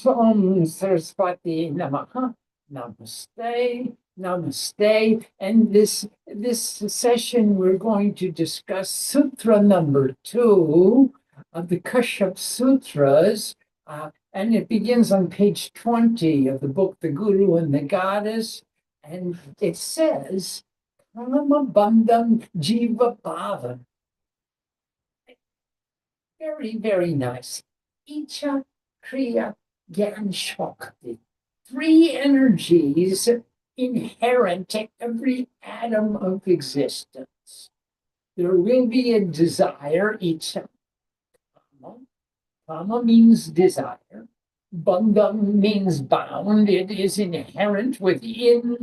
Om Saraswati Namaha, Namaste, Namaste. And this session, we're going to discuss Sutra number 2 of the Kashyap Sutras. And it begins on page 20 of the book, The Guru and the Goddess. And it says, Kama Bandham Jiva Bhavan. Very, very nice. Icha, Kriya, Gyan, Shakti. Three energies inherent to every atom of existence. There will be a desire, Icha. Kama means desire. Bandham means bound. It is inherent within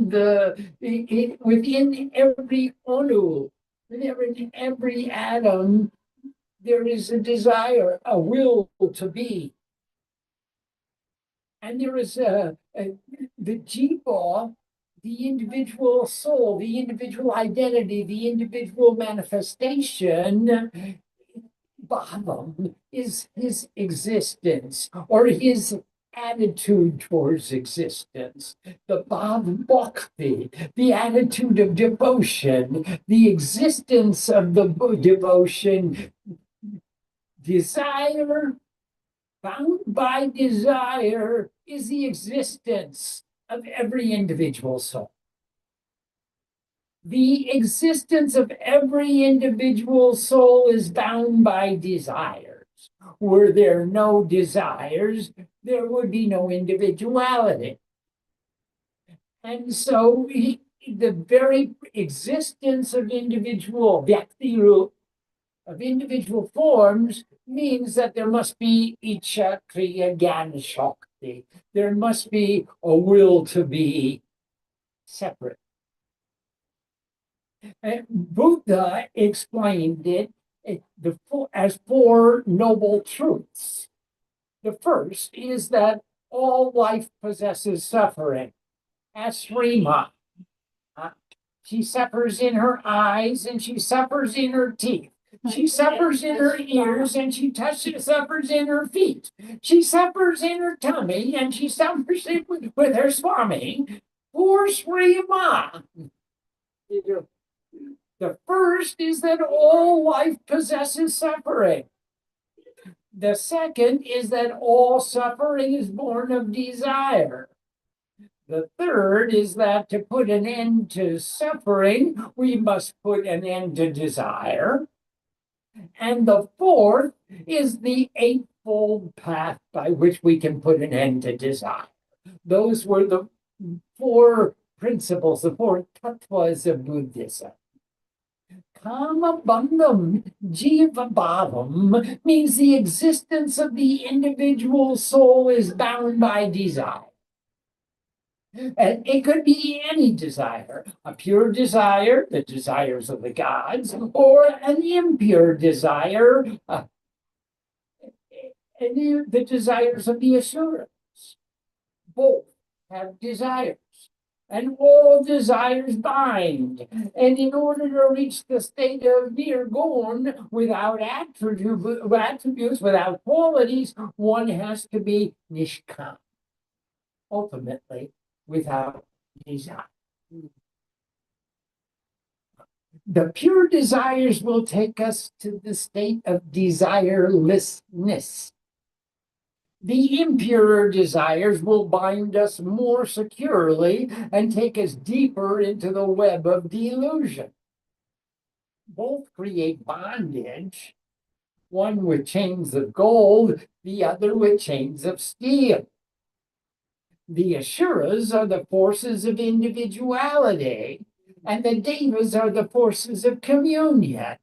within every anu, within every atom. There is a desire, a will to be. And there is the jiva, the individual soul, the individual identity, the individual manifestation. Bhavam is his existence or his attitude towards existence. The bhav bhakti, the attitude of devotion, the existence of the devotion. Desire, bound by desire, is the existence of every individual soul. The existence of every individual soul is bound by desires. Were there no desires, there would be no individuality. And so the very existence of individual Vyakti of individual forms means that there must be Icha, Kriya, Gyan, Shakti. There must be a will to be separate. Buddha explained it as four noble truths. The first is that all life possesses suffering. Ask Rima. She suffers in her eyes and she suffers in her teeth. She suffers in her ears and she suffers in her feet. She suffers in her tummy and she suffers with her Swami. Poor Sri Ma. The first is that all life possesses suffering. The second is that all suffering is born of desire. The third is that to put an end to suffering, we must put an end to desire. And the fourth is the eightfold path by which we can put an end to desire. Those were the four principles, the four tattvas of Buddhism. Kama bandham jiva bhavam means the existence of the individual soul is bound by desire. And it could be any desire, a pure desire, the desires of the gods, or an impure desire, the desires of the asuras. Both have desires. And all desires bind. And in order to reach the state of nirgun without attributes, without qualities, one has to be nishkam. Ultimately, without desire. The pure desires will take us to the state of desirelessness. The impure desires will bind us more securely and take us deeper into the web of delusion. Both create bondage, one with chains of gold, the other with chains of steel. The Asuras are the forces of individuality, and the Devas are the forces of communion,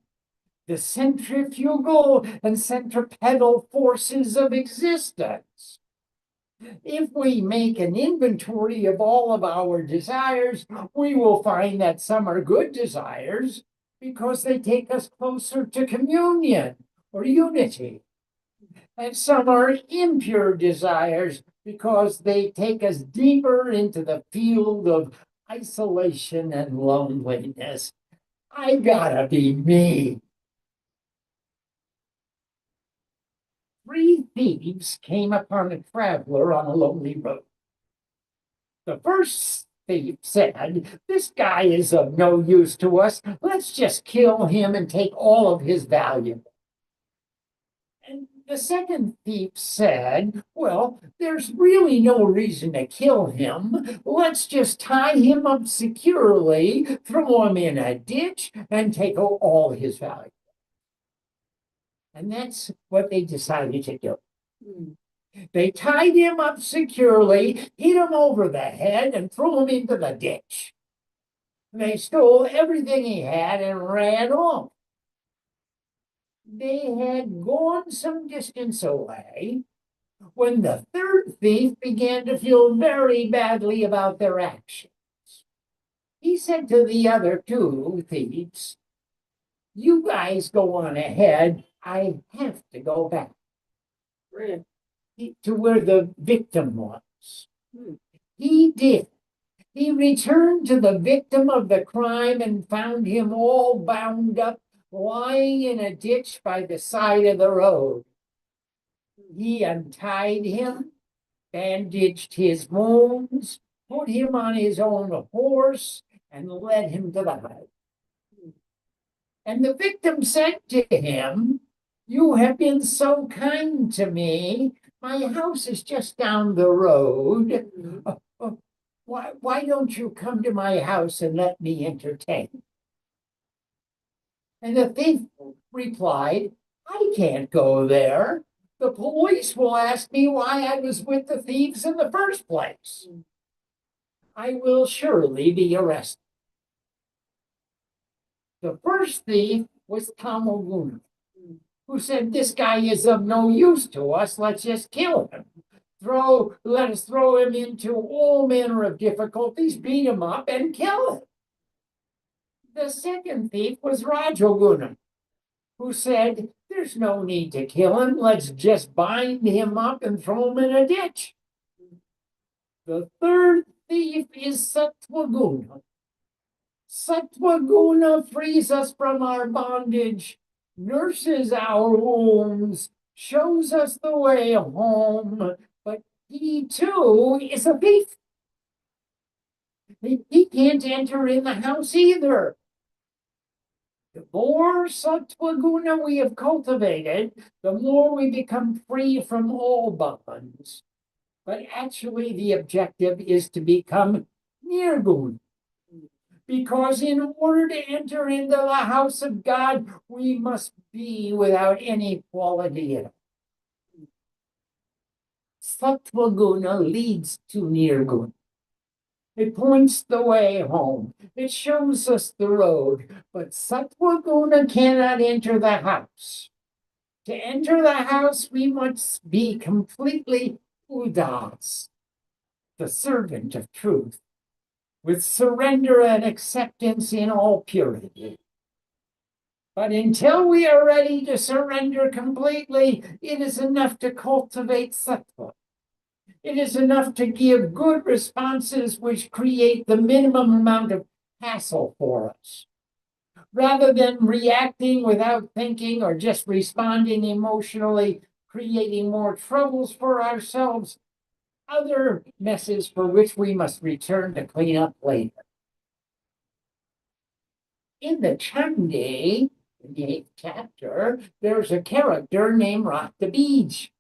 the centrifugal and centripetal forces of existence. If we make an inventory of all of our desires, we will find that some are good desires because they take us closer to communion or unity. And some are impure desires because they take us deeper into the field of isolation and loneliness. I gotta be me. Three thieves came upon a traveler on a lonely road. The first thief said, "This guy is of no use to us. Let's just kill him and take all of his valuables." And the second thief said, "Well, there's really no reason to kill him. Let's just tie him up securely, throw him in a ditch, and take all his valuables." And that's what they decided to do. They tied him up securely, hit him over the head, and threw him into the ditch. They stole everything he had and ran off. They had gone some distance away when the third thief began to feel very badly about their actions. He said to the other two thieves, "You guys go on ahead. I have to go back to where the victim was." He did. He returned to the victim of the crime and found him all bound up, lying in a ditch by the side of the road. He untied him, bandaged his wounds, put him on his own horse, and led him to the house. And the victim said to him, "You have been so kind to me. My house is just down the road. Why don't you come to my house and let me entertain?" And the thief replied, "I can't go there. The police will ask me why I was with the thieves in the first place. I will surely be arrested." The first thief was Tamoguna, who said, "This guy is of no use to us. Let's just kill him. Let us throw him into all manner of difficulties, beat him up, and kill him." The second thief was Rajoguna, who said, "There's no need to kill him. Let's just bind him up and throw him in a ditch." The third thief is Sattwaguna. Sattwaguna frees us from our bondage, nurses our wounds, shows us the way home, but he too is a thief. He can't enter in the house either. The more Sattwaguna we have cultivated, the more we become free from all bonds. But actually, the objective is to become Nirguna. Because in order to enter into the house of God, we must be without any quality at all. Sattva-guna leads to Nirguna. It points the way home. It shows us the road. But Sattva-guna cannot enter the house. To enter the house, we must be completely udas, the servant of truth, with surrender and acceptance in all purity. But until we are ready to surrender completely, it is enough to cultivate sattva. It is enough to give good responses which create the minimum amount of hassle for us. Rather than reacting without thinking or just responding emotionally, creating more troubles for ourselves, other messes for which we must return to clean up later. In the Chandi, in the 8th chapter, there's a character named Rakta Bij.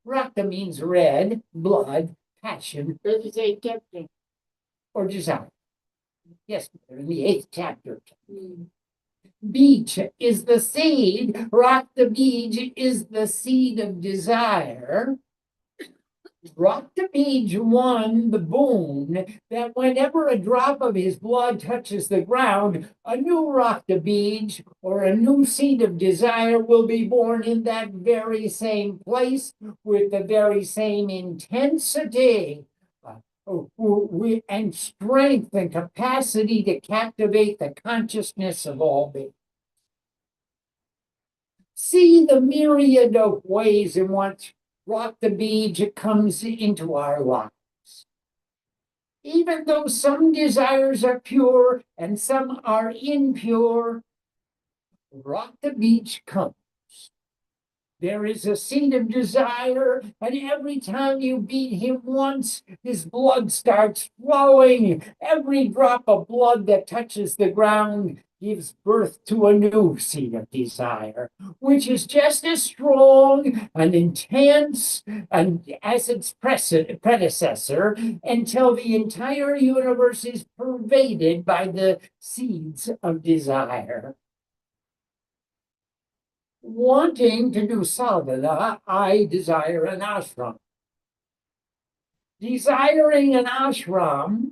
Rakta means red, blood, passion, or desire. Yes, in the 8th chapter. Bij is the seed. Rakta Bij is the seed of desire. Rakta Bij won the boon that whenever a drop of his blood touches the ground, a new Rakta Bij or a new seed of desire will be born in that very same place with the very same intensity and strength and capacity to captivate the consciousness of all beings. See the myriad of ways in which Rakta Bij comes into our lives. Even though some desires are pure and some are impure, Rakta Bij comes. There is a seed of desire, and every time you beat him once, his blood starts flowing. Every drop of blood that touches the ground gives birth to a new seed of desire, which is just as strong and intense and as its predecessor until the entire universe is pervaded by the seeds of desire. Wanting to do sadhana, I desire an ashram. Desiring an ashram,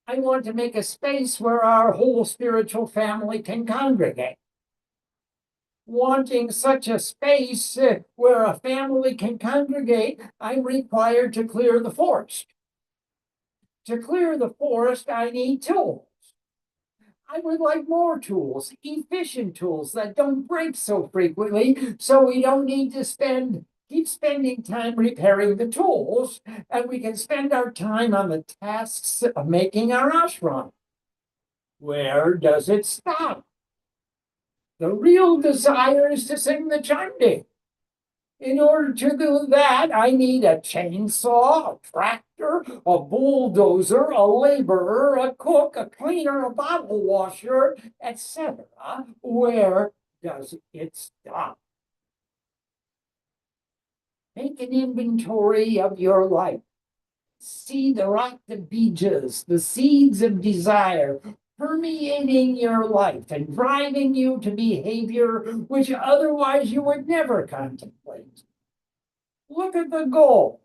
I want to make a space where our whole spiritual family can congregate. Wanting such a space where a family can congregate, I'm required to clear the forest. To clear the forest, I need tools. I would like more tools, efficient tools that don't break so frequently, so we don't need to keep spending time repairing the tools, and we can spend our time on the tasks of making our ashram. Where does it stop? The real desire is to sing the chandi. In order to do that, I need a chainsaw, a tractor, a bulldozer, a laborer, a cook, a cleaner, a bottle washer, etc. Where does it stop? Make an inventory of your life. See the rakta bijas, the seeds of desire, permeating your life and driving you to behavior which otherwise you would never contemplate. Look at the goal.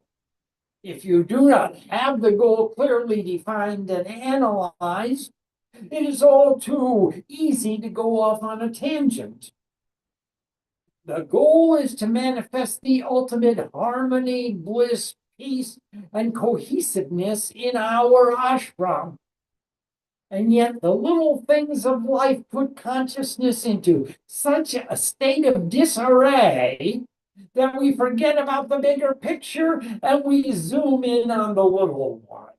If you do not have the goal clearly defined and analyzed, it is all too easy to go off on a tangent. The goal is to manifest the ultimate harmony, bliss, peace, and cohesiveness in our ashram. And yet the little things of life put consciousness into such a state of disarray that we forget about the bigger picture and we zoom in on the little one.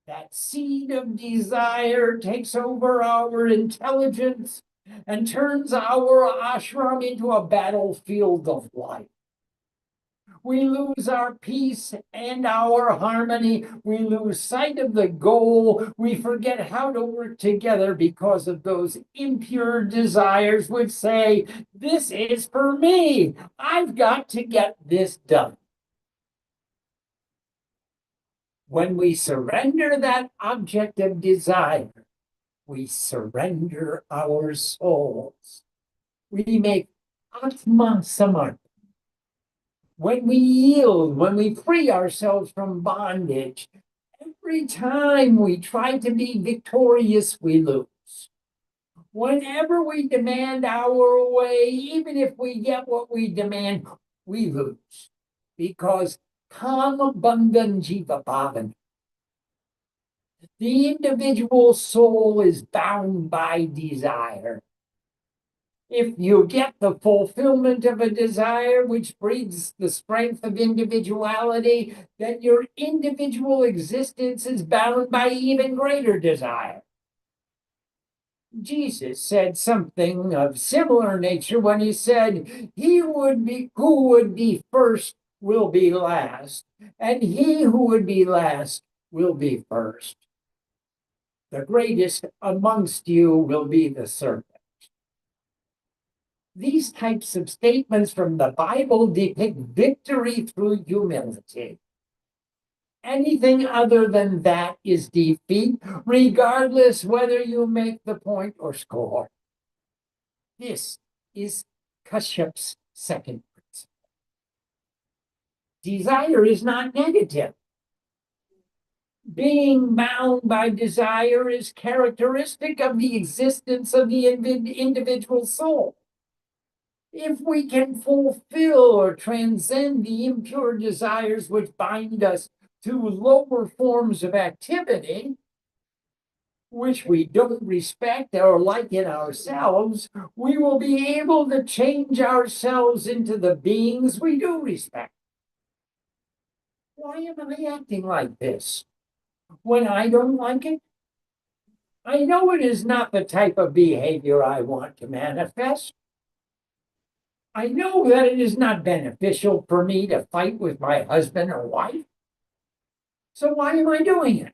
That seed of desire takes over our intelligence and turns our ashram into a battlefield of life. We lose our peace and our harmony. We lose sight of the goal. We forget how to work together because of those impure desires which say, this is for me. I've got to get this done. When we surrender that object of desire, we surrender our souls. We make Atma Samarpana. When we yield, when we free ourselves from bondage, every time we try to be victorious, we lose. Whenever we demand our way, even if we get what we demand, we lose. Because Kama Bandhan Jiva Bhavana. The individual soul is bound by desire. If you get the fulfillment of a desire which breeds the strength of individuality, then your individual existence is bound by even greater desire. Jesus said something of similar nature when he said, who would be first will be last, and he who would be last will be first. The greatest amongst you will be the servant. These types of statements from the Bible depict victory through humility. Anything other than that is defeat, regardless whether you make the point or score. This is Kashyap's second principle. Desire is not negative. Being bound by desire is characteristic of the existence of the individual soul. If we can fulfill or transcend the impure desires which bind us to lower forms of activity, which we don't respect or like in ourselves, we will be able to change ourselves into the beings we do respect. Why am I acting like this? When I don't like it, I know it is not the type of behavior I want to manifest. I know that it is not beneficial for me to fight with my husband or wife. So why am I doing it?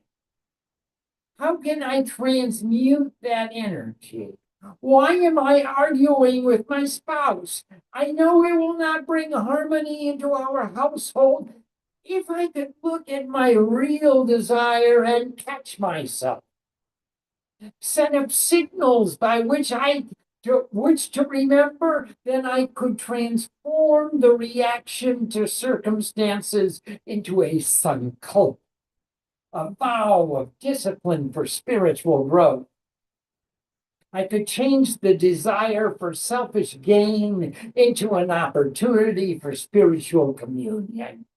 How can I transmute that energy? Why am I arguing with my spouse? I know it will not bring harmony into our household. If I could look at my real desire and catch myself, set up signals by which to remember, then I could transform the reaction to circumstances into a sankalpa, a vow of discipline for spiritual growth. I could change the desire for selfish gain into an opportunity for spiritual communion.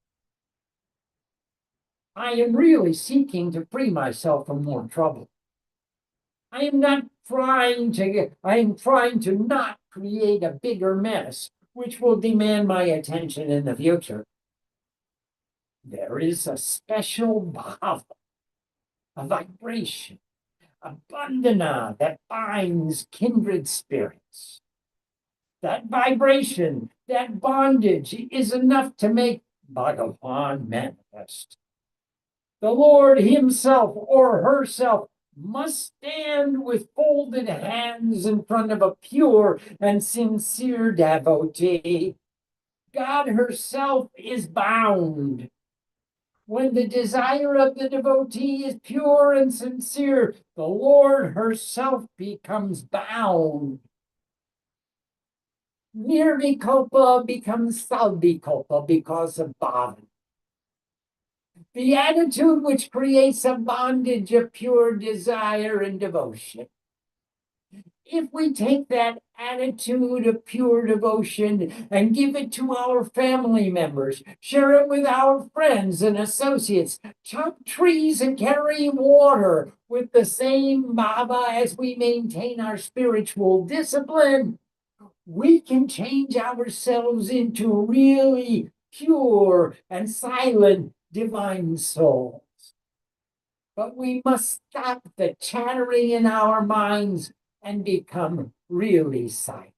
I am really seeking to free myself from more trouble. I am trying to not create a bigger mess, which will demand my attention in the future. There is a special bhava, a vibration, a bandhana that binds kindred spirits. That vibration, that bondage is enough to make Bhagavan manifest. The Lord himself or herself must stand with folded hands in front of a pure and sincere devotee. God herself is bound. When the desire of the devotee is pure and sincere, the Lord herself becomes bound. Nirvikalpa becomes salvikalpa because of bondage. The attitude which creates a bondage of pure desire and devotion. If we take that attitude of pure devotion and give it to our family members, share it with our friends and associates, chop trees and carry water with the same bhava as we maintain our spiritual discipline, we can change ourselves into really pure and silent divine souls. But we must stop the chattering in our minds and become really silent.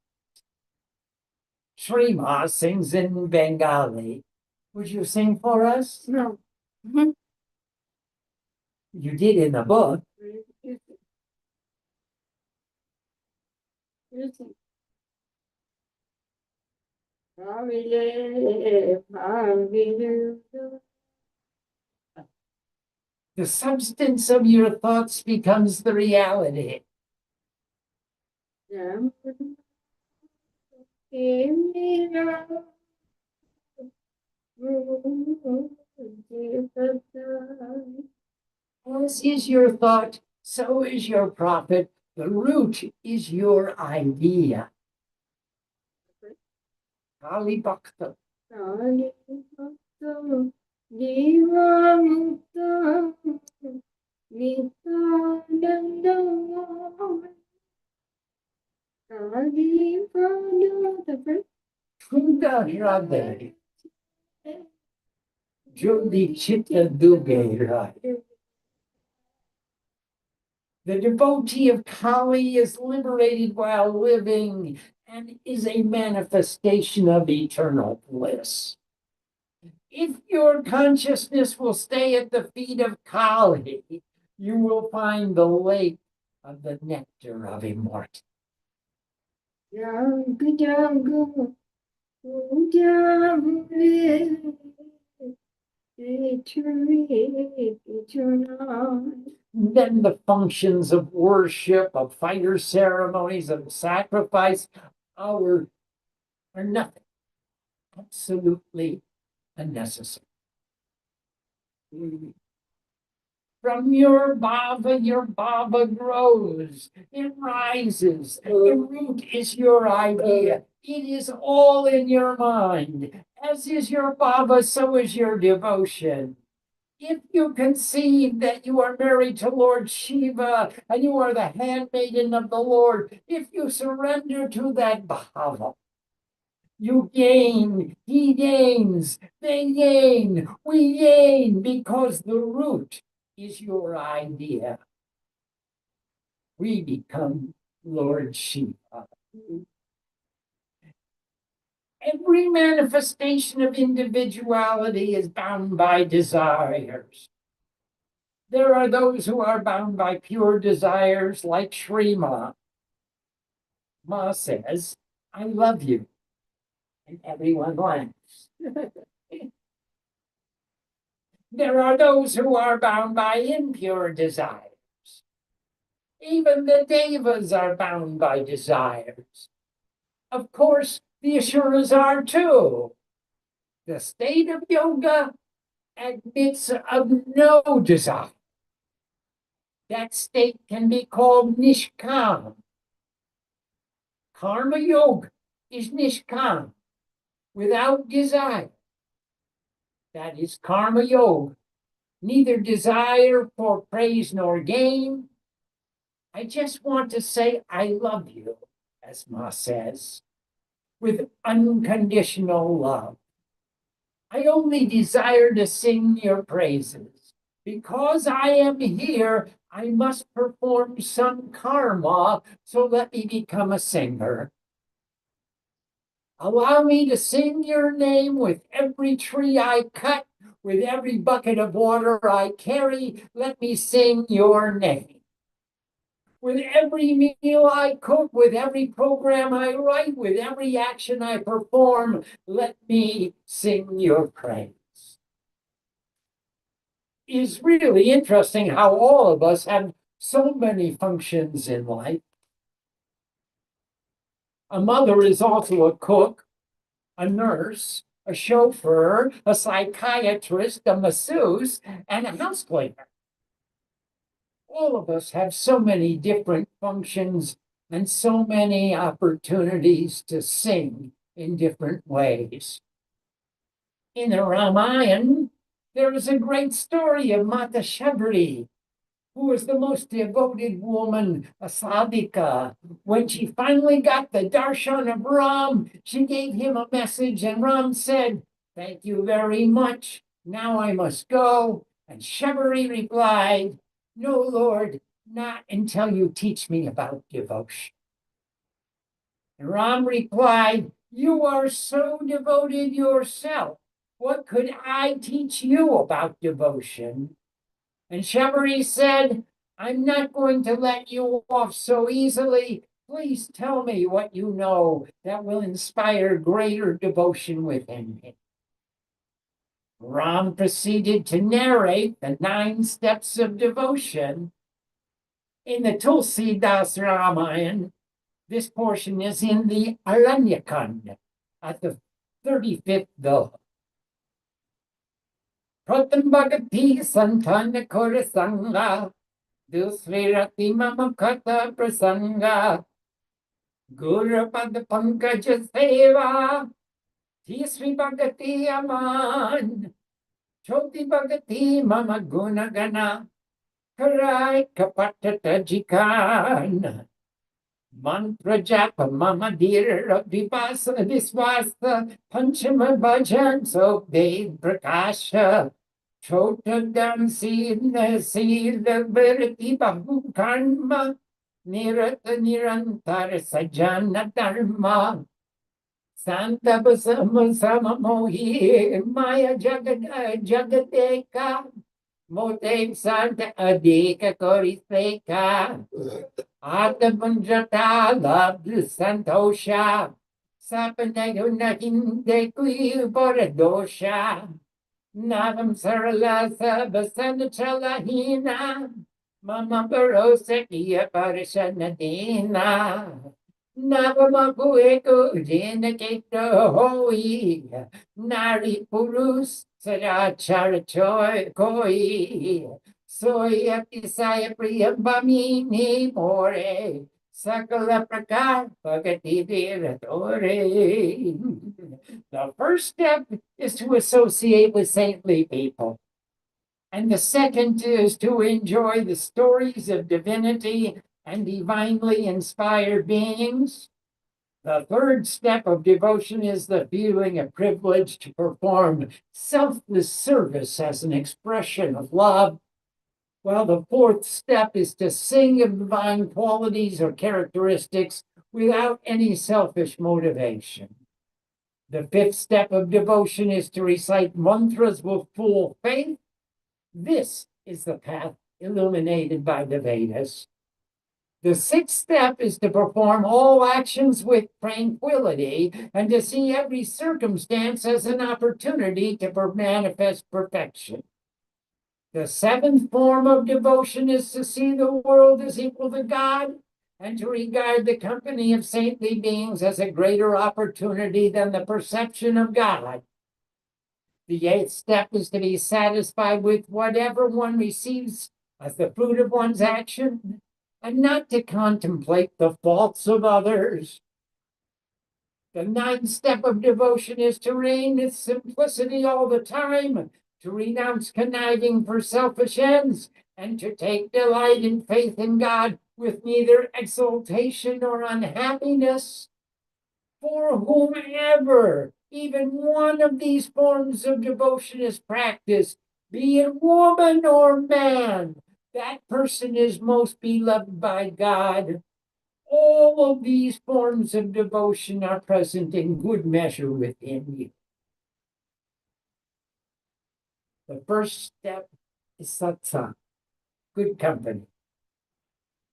Shrima sings in Bengali. Would you sing for us? No. You did in the book. The substance of your thoughts becomes the reality. As is your thought, so is your profit. The root is your idea. Kali Bhakta. Tunda Radhe. Jodi Chitta Duge Rai. The devotee of Kali is liberated while living and is a manifestation of eternal bliss. If your consciousness will stay at the feet of Kali, you will find the lake of the nectar of immortality. Then the functions of worship, of fire ceremonies, of sacrifice are nothing, absolutely unnecessary. From your bhava grows, it rises. The root is your idea. It is all in your mind. As is your bhava, so is your devotion. If you conceive that you are married to Lord Shiva and you are the handmaiden of the Lord, if you surrender to that bhava, you gain, he gains, they gain, we gain, because the root is your idea. We become Lord Shiva. Every manifestation of individuality is bound by desires. There are those who are bound by pure desires, like Sri Ma. Ma says, I love you. And everyone laughs. There are those who are bound by impure desires. Even the devas are bound by desires. Of course, the asuras are too. The state of yoga admits of no desire. That state can be called nishkam. Karma yoga is nishkam, without desire. That is karma yoga. Neither desire for praise nor gain. I just want to say I love you, as Ma says, with unconditional love. I only desire to sing your praises. Because I am here, I must perform some karma, so let me become a singer. Allow me to sing your name with every tree I cut, with every bucket of water I carry. Let me sing your name. With every meal I cook, with every program I write, with every action I perform, let me sing your praise. It's really interesting how all of us have so many functions in life. A mother is also a cook, a nurse, a chauffeur, a psychiatrist, a masseuse, and a house cleaner. All of us have so many different functions and so many opportunities to sing in different ways. In the Ramayana, there is a great story of Mata Shabri, who was the most devoted woman, a sadhika. When she finally got the darshan of Ram, she gave him a message, and Ram said, "Thank you very much. Now I must go." And Shabari replied, "No, Lord, not until you teach me about devotion." And Ram replied, "You are so devoted yourself. What could I teach you about devotion?" And Shabari said, "I'm not going to let you off so easily. Please tell me what you know that will inspire greater devotion within me." Ram proceeded to narrate the 9 steps of devotion. In the Tulsidas Ramayana, this portion is in the Aranyakanda at the 35th Doha. Pratam Bhagati Santana Korasanga, Dusri Rati Mama Kata Prasanga, Guru Pada Pankaja Seva, Tisri Bhagati Aman, Choti Bhagati Mama Gunagana, Karai Kapatata Jikan, Mantra Japa Mama Dira Vivasa Viswasa, Panchama Bhajan Sokdev Prakasha, Chotadam Sila Sila Verti Bahu Karma, Nirata Nirantara Sajana Dharma, Santa Basama Samamohi, Maya Jagadeka, Mote Santa Adika Koriseka, Atamanjata Labdu Santosha, Sapanaguna Hinde Kuyu Boradosha, Navam Saralasa Basana Chalahina, Mama Barosakia Parishanadina, Navamakueko Jinakato Hoi, Nari Purus Sarachara Choi Koi, Soyapisaya Priyambamini More, Sakala Prakar Bhagati Viratore. The first step is to associate with saintly people. And the second is to enjoy the stories of divinity and divinely inspired beings. The third step of devotion is the feeling of privilege to perform selfless service as an expression of love. While the fourth step is to sing of divine qualities or characteristics without any selfish motivation. The fifth step of devotion is to recite mantras with full faith. This is the path illuminated by the Vedas. The sixth step is to perform all actions with tranquility and to see every circumstance as an opportunity to manifest perfection. The seventh form of devotion is to see the world as equal to God and to regard the company of saintly beings as a greater opportunity than the perception of God. The eighth step is to be satisfied with whatever one receives as the fruit of one's action and not to contemplate the faults of others. The ninth step of devotion is to reign with simplicity all the time, to renounce conniving for selfish ends, and to take delight in faith in God with neither exultation nor unhappiness. For whomever even one of these forms of devotion is practiced, be it woman or man, that person is most beloved by God. All of these forms of devotion are present in good measure within you. The first step is satsang, good company.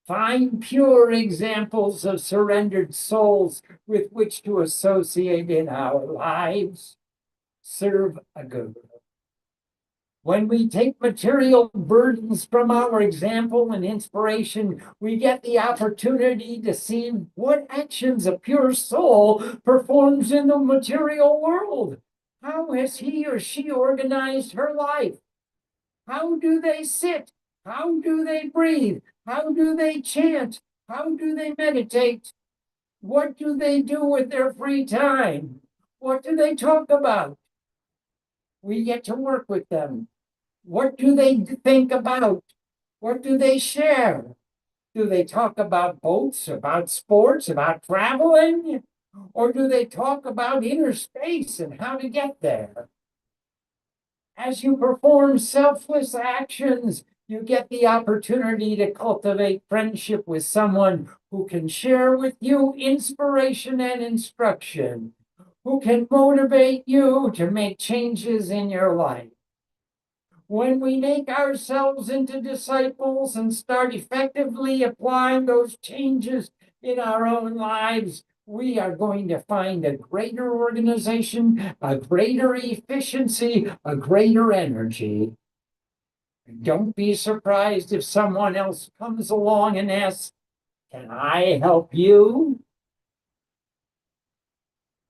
Find pure examples of surrendered souls with which to associate in our lives. Serve a guru. When we take material burdens from our example and inspiration, we get the opportunity to see what actions a pure soul performs in the material world. How has he or she organized her life? How do they sit? How do they breathe? How do they chant? How do they meditate? What do they do with their free time? What do they talk about? We get to work with them. What do they think about? What do they share? Do they talk about boats, about sports, about traveling? Or do they talk about inner space and how to get there? As you perform selfless actions, you get the opportunity to cultivate friendship with someone who can share with you inspiration and instruction, who can motivate you to make changes in your life. When we make ourselves into disciples and start effectively applying those changes in our own lives, we are going to find a greater organization, a greater efficiency, a greater energy. Don't be surprised if someone else comes along and asks, "Can I help you?"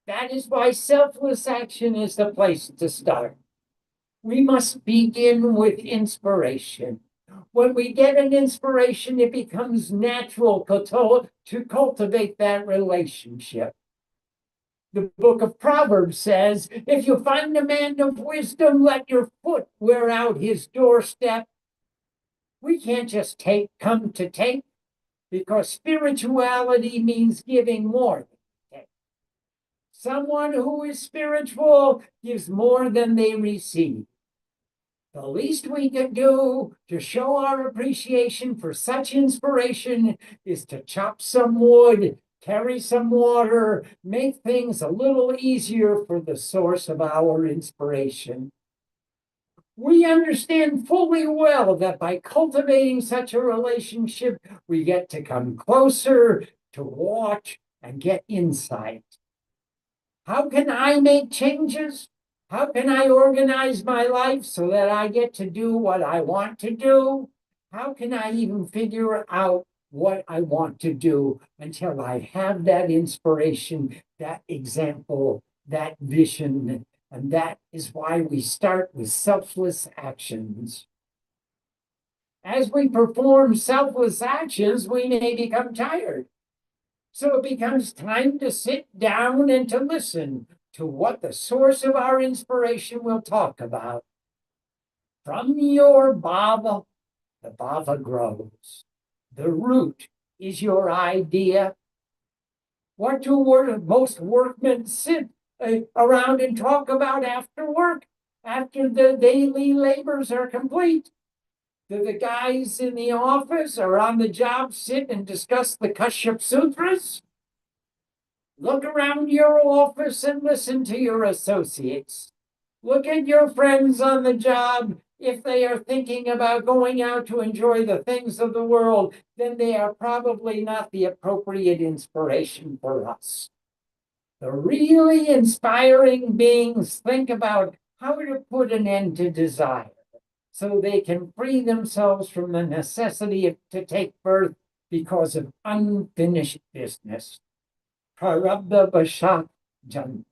That is why selfless action is the place to start. We must begin with inspiration. When we get an inspiration, it becomes natural to cultivate that relationship. The book of Proverbs says, if you find a man of wisdom, let your foot wear out his doorstep. We can't just come to take, because spirituality means giving more than take. Someone who is spiritual gives more than they receive. The least we can do to show our appreciation for such inspiration is to chop some wood, carry some water, make things a little easier for the source of our inspiration. We understand fully well that by cultivating such a relationship, we get to come closer, to watch, and get insight. How can I make changes? How can I organize my life so that I get to do what I want to do? How can I even figure out what I want to do until I have that inspiration, that example, that vision? And that is why we start with selfless actions. As we perform selfless actions, we may become tired. So it becomes time to sit down and to listen to what the source of our inspiration will talk about. From your bhava, the bhava grows. The root is your idea. What do most workmen sit around and talk about after work, after the daily labors are complete? Do the guys in the office or on the job sit and discuss the Kasaypa sutras? Look around your office and listen to your associates. Look at your friends on the job. If they are thinking about going out to enjoy the things of the world, then they are probably not the appropriate inspiration for us. The really inspiring beings think about how to put an end to desire so they can free themselves from the necessity to take birth because of unfinished business. Prarabdha Vashat Janma.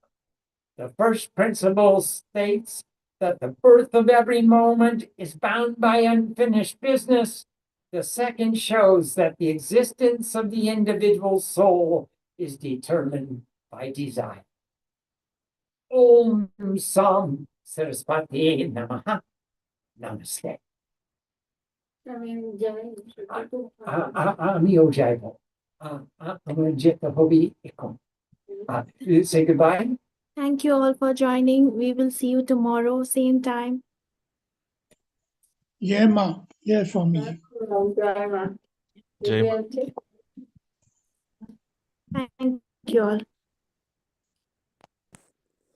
The first principle states that the birth of every moment is bound by unfinished business. The second shows that the existence of the individual soul is determined by desire. Om Sam Saraswati Namaha. Namaste. Amiyo Jaivo. Amajita Hobi Ikom. Say goodbye. Thank you all for joining. We will see you tomorrow, same time. Yeah, ma. Yeah, for me. Thank you all.